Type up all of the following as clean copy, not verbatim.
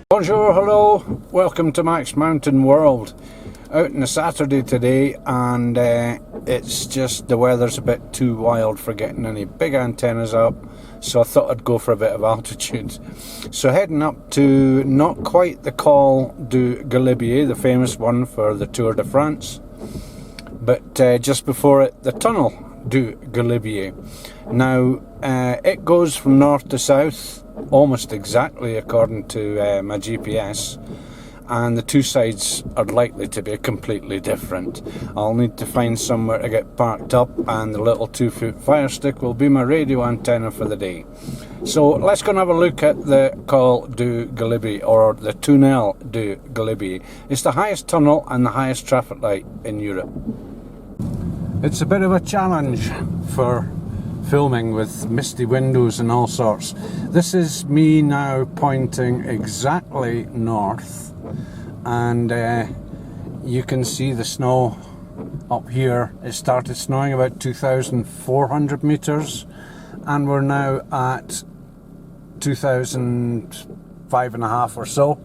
Bonjour, hello, welcome to MaxMountainWorld. Out on a Saturday today, and it's just the weather's a bit too wild for getting any big antennas up, so I thought I'd go for a bit of altitude. So heading up to not quite the Col du Galibier, the famous one for the Tour de France, but just before it, the Tunnel du Galibier. Now it goes from north to south almost exactly according to my GPS, and the two sides are likely to be completely different. I'll need to find somewhere to get parked up, and the little 2-foot fire stick will be my radio antenna for the day. So let's go and have a look at the Col du Galibier, or the Tunnel du Galibier. It's the highest tunnel and the highest traffic light in Europe. It's a bit of a challenge for filming with misty windows and all sorts. This is me now pointing exactly north, and you can see the snow up here. It started snowing about 2,400 meters, and we're now at 2,005.5 or so,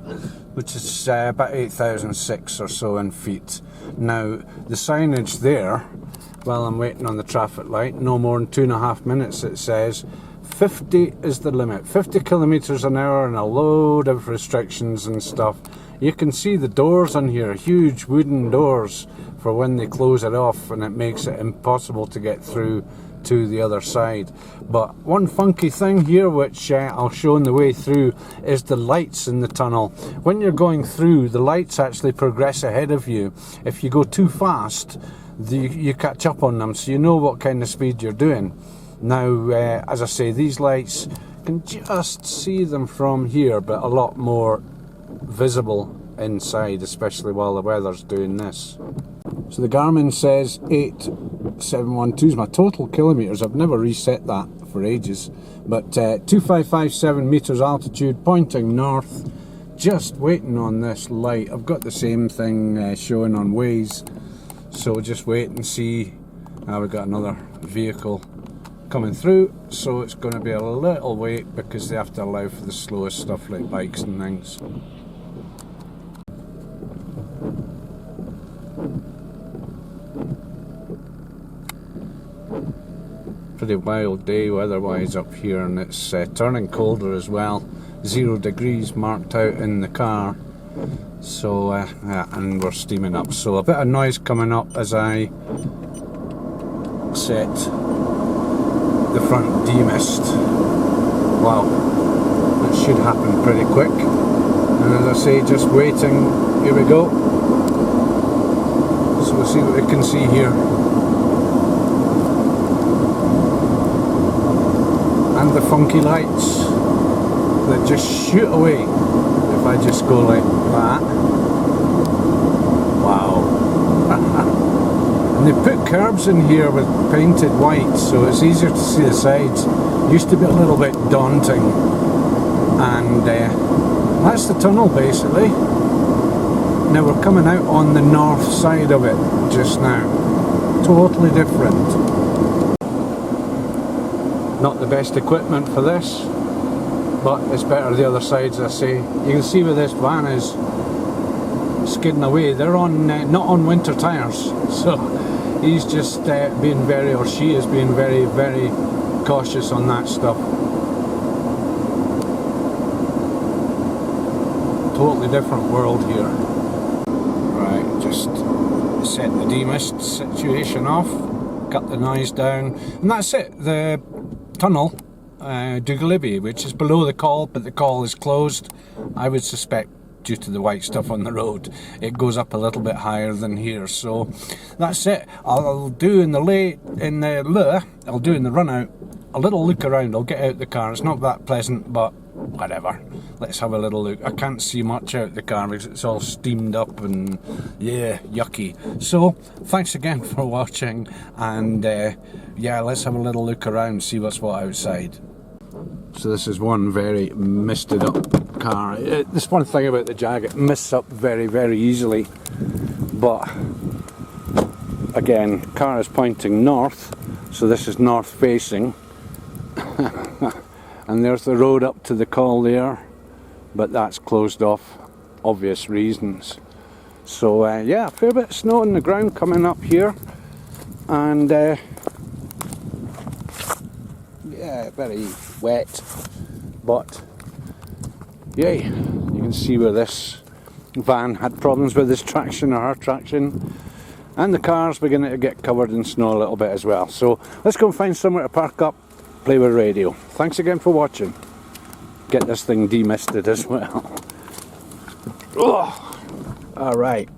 which is about 8,006 or so in feet. Now the signage there, while I'm waiting on the traffic light, no more than 2.5 minutes, it says 50 is the limit, 50 kilometers an hour, and a load of restrictions and stuff. You can see the doors on here, huge wooden doors for when they close it off, and it makes it impossible to get through to the other side. But one funky thing here, which I'll show on the way through, is the lights in the tunnel. When you're going through, the lights actually progress ahead of you. If you go too fast, you catch up on them, so you know what kind of speed you're doing. Now, as I say, these lights, you can just see them from here, but a lot more visible inside, especially while the weather's doing this. So the Garmin says 8712 is my total kilometres. I've never reset that for ages, but 2557 metres altitude, pointing north, just waiting on this light. I've got the same thing showing on Waze, so just wait and see. We've got another vehicle coming through, so it's going to be a little wait because they have to allow for the slowest stuff like bikes and things. Pretty wild day weather-wise up here, and it's turning colder as well. 0 degrees marked out in the car. So and we're steaming up, so a bit of noise coming up as I set the front demist. Wow, that should happen pretty quick. And as I say, just waiting. Here we go. So we'll see what we can see here. And the funky lights that just shoot away if I just go like that. Wow. And they put curbs in here with painted white, so it's easier to see the sides. Used to be a little bit daunting. And that's the tunnel basically. Now we're coming out on the north side of it just now. Totally different. Not the best equipment for this, but it's better the other side, as I say. You can see where this van is skidding away. They're on not on winter tyres, so he's just being very, or she is being very, very cautious on that stuff. Totally different world here. Right, just set the demist situation off, cut the noise down, and that's it. The Tunnel du Galibier, which is below the Col, but the Col is closed. I would suspect due to the white stuff on the road, it goes up a little bit higher than here. So that's it. I'll do in the run out a little look around. I'll get out the car. It's not that pleasant, but whatever. Let's have a little look. I can't see much out the car because it's all steamed up and yeah, yucky. So thanks again for watching, and yeah, let's have a little look around, see what's what outside. So this is one very misted up car. This one thing about the Jag, it misses up very, very easily. But again, car is pointing north, so this is north facing. And there's the road up to the Col there, but that's closed off, obvious reasons. So yeah, a fair bit of snow on the ground coming up here, and yeah, very wet, but yay, you can see where this van had problems with his traction, or her traction, and the car's beginning to get covered in snow a little bit as well. So let's go and find somewhere to park up, play with radio. Thanks again for watching. Get this thing demisted as well. Oh, all right.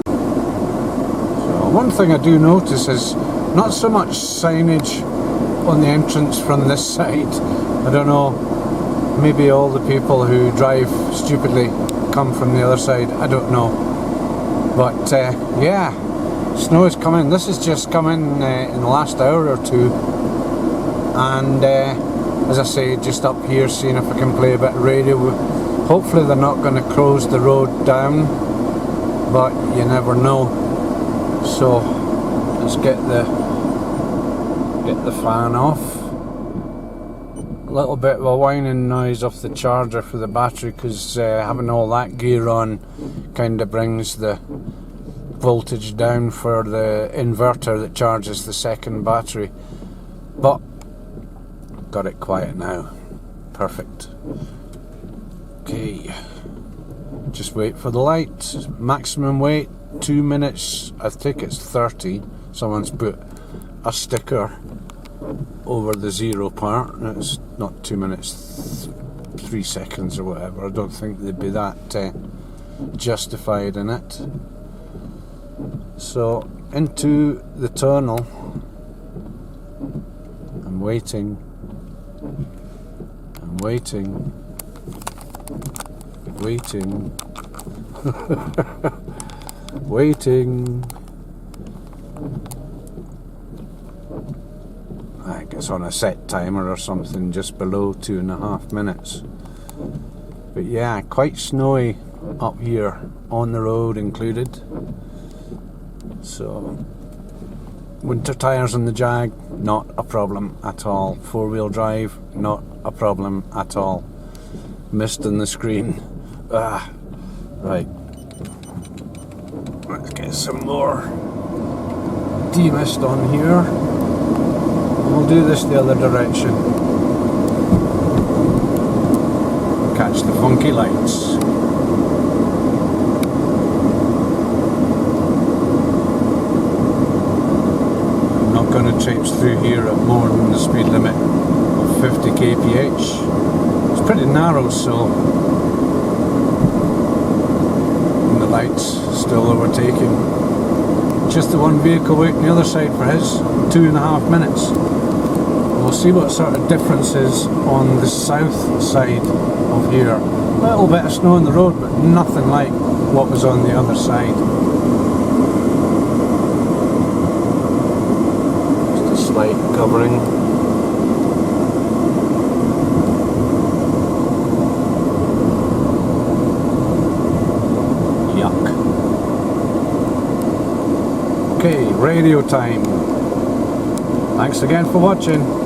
So one thing I do notice is not so much signage on the entrance from this side. I don't know, maybe all the people who drive stupidly come from the other side, I don't know. But yeah, snow is coming. This has just come in the last hour or two, and as I say, just up here seeing if I can play a bit of radio. Hopefully they're not going to close the road down, but you never know. So let's get the fan off. A little bit of a whining noise off the charger for the battery, because having all that gear on kind of brings the voltage down for the inverter that charges the second battery. But got it quiet now. Perfect. Okay, just wait for the light. Maximum wait 2 minutes. I think it's 30. Someone's put a sticker over the 0 part. It's not 2 minutes 3 seconds or whatever. I don't think they'd be that justified in it. So into the tunnel. I'm waiting. I'm waiting. Waiting. Waiting. I think it's on a set timer or something, just below 2.5 minutes. But yeah, quite snowy up here, on the road included. So winter tyres on the Jag, not a problem at all. 4-wheel drive, not a problem at all. Mist on the screen. Right. Let's get some more demist on here. We'll do this the other direction. Catch the funky lights. I'm not going to traipse through here at more than the speed limit of 50 kph. It's pretty narrow, so and the lights still overtaking. Just the one vehicle waiting the other side for his 2.5 minutes. We'll see what sort of difference is on the south side of here. A little bit of snow on the road, but nothing like what was on the other side. Just a slight covering. Yuck. Okay, radio time. Thanks again for watching.